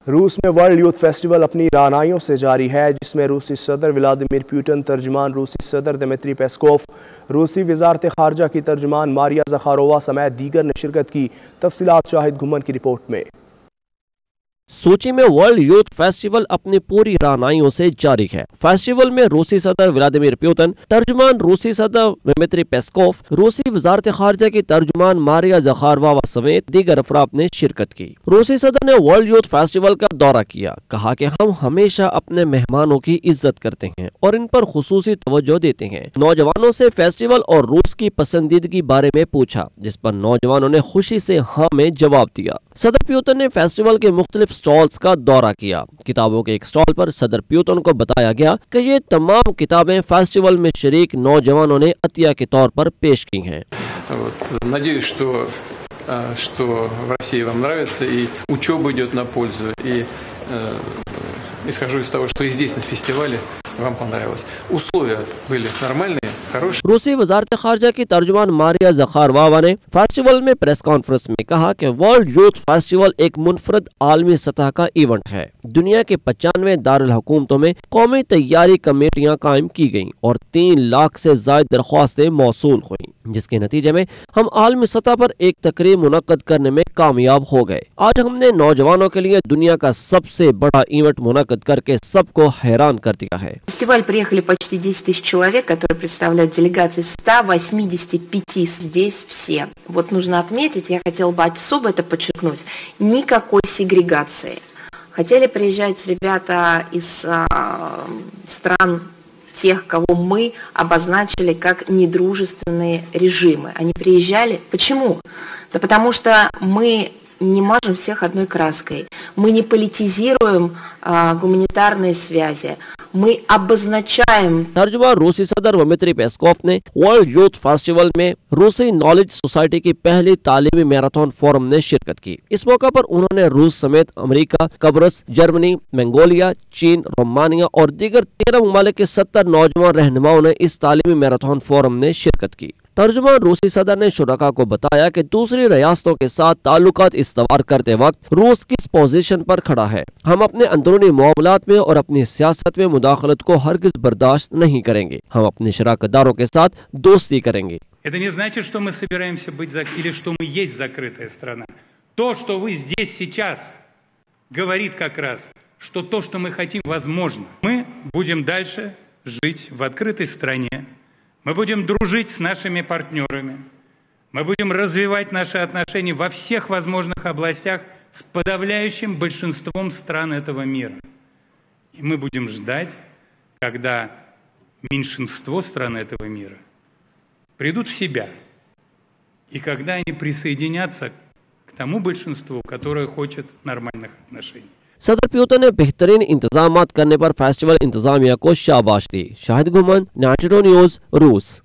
रूस में world youth festival अपनी रानाइयों से जारी है, जिसमें रूसी सदर व्लादिमीर पुतिन, तर्जुमान रूसी सदर दिमित्री पेस्कोव, रूसी वजारत खारजा की तर्जुमान मारिया ज़खारोवा समेत दीगर ने शिरकत की। तफसीलात शाहिद घुमन की रिपोर्ट में। सोची में वर्ल्ड यूथ फेस्टिवल अपनी पूरी रानाइयों से जारी है। फेस्टिवल में रूसी सदर व्लादिमीर पुतिन, तर्जुमान रूसी सदर दिमित्री पेस्कोव, रूसी वजारत खारजा की तर्जुमान मारिया ज़खारोवा समेत दीगर अफराद ने शिरकत की। रूसी सदर ने वर्ल्ड यूथ फेस्टिवल का दौरा किया, कहा कि हम हमेशा अपने मेहमानों की इज्जत करते हैं और इन पर खुसूसी तवज्जो देते हैं। नौजवानों से फेस्टिवल और रूस की पसंदीदगी बारे में पूछा, जिस पर नौजवानों ने खुशी से हाँ में जवाब दिया। सदर पुतिन ने फेस्टिवल के मुख्तलिफ स्टॉल्स का दौरा किया। किताबों के एक स्टॉल पर सदर पुतिन को बताया गया कि ये तमाम किताबें फेस्टिवल में शरीक नौजवानों ने अतिया के तौर पर पेश की हैं। Надеюсь, что в России вам нравится и учеба идет на пользу. И исхожу из того, что и здесь на фестивале вам понравилось. Условия были нормальные, хорошие. रूसी वजारत खारजा की तर्जुमान मारिया ज़खारोवा ने फेस्टिवल में प्रेस कॉन्फ्रेंस में कहा कि वर्ल्ड यूथ फेस्टिवल एक मुनफरद आलमी सतह का इवेंट है। दुनिया के 95 दारुल हुकूमतों में कौमी तैयारी कमेटियां कायम की गईं और 3 लाख से ज्यादा दरख्वास्तें मौसूल हुई, जिसके नतीजे में हम आलमी सतह पर एक तकरीब मुनक्कद करने में कामयाब हो गए। आज हमने नौजवानों के लिए दुनिया का सबसे बड़ा इवेंट मुनक्कद करके सबको हैरान कर दिया है। В фестиваль приехали почти 10 тысяч человек, которые представляют делегации 185 здесь все. Вот нужно отметить, я хотела бы особо это подчеркнуть, никакой сегрегации. Хотели приезжать ребята из стран тех, кого мы обозначили как недружественные режимы. Они приезжали. Почему? Да потому что мы не мажем всех одной краской. Мы не политизируем гуманитарные связи. Мы обозначаем। तर्जुमान रूसी सदर दिमित्री पेस्कोव ने वर्ल्ड यूथ फेस्टिवल में रूसी नॉलेज सोसाइटी की पहली तालीमी मैराथन फोरम में शिरकत की। इस मौका पर उन्होंने रूस समेत अमेरिका, कब्रस, जर्मनी, मंगोलिया, चीन, रोमानिया और दीगर 13 ममालिक के 70 नौजवान रहनुमाओं ने इस तालीमी मैराथन फोरम में शिरकत की। तर्जुमान रूसी सदर ने शुरका को बताया कि दूसरी रियासतों के साथ ताल्लुकात इस्तवार करते वक्त रूस किस पोजीशन पर खड़ा है। हम अपने अंदरूनी मामलात में और अपनी सियासत में मुदाखलत को हरगिज बर्दाश्त नहीं करेंगे। हम अपने शराकतदारों के साथ दोस्ती करेंगे। Это не значит, что мы собираемся быть или что мы есть закрытая страна. То, что вы здесь сейчас, говорит как раз, что то, что мы хотим, возможно. Мы будем дальше жить в открытой стране. Мы будем дружить с нашими партнерами. Мы будем развивать наши отношения во всех возможных областях с подавляющим большинством стран этого мира. И мы будем ждать, когда меньшинство стран этого мира придут в себя. И когда они присоединятся к тому большинству, которое хочет нормальных отношений. सदर पुतिन ने बेहतरीन इंतजामात करने पर फेस्टिवल इंतजामिया को शाबाश दी। शाहिद घुमन, नाटो न्यूज़, रूस।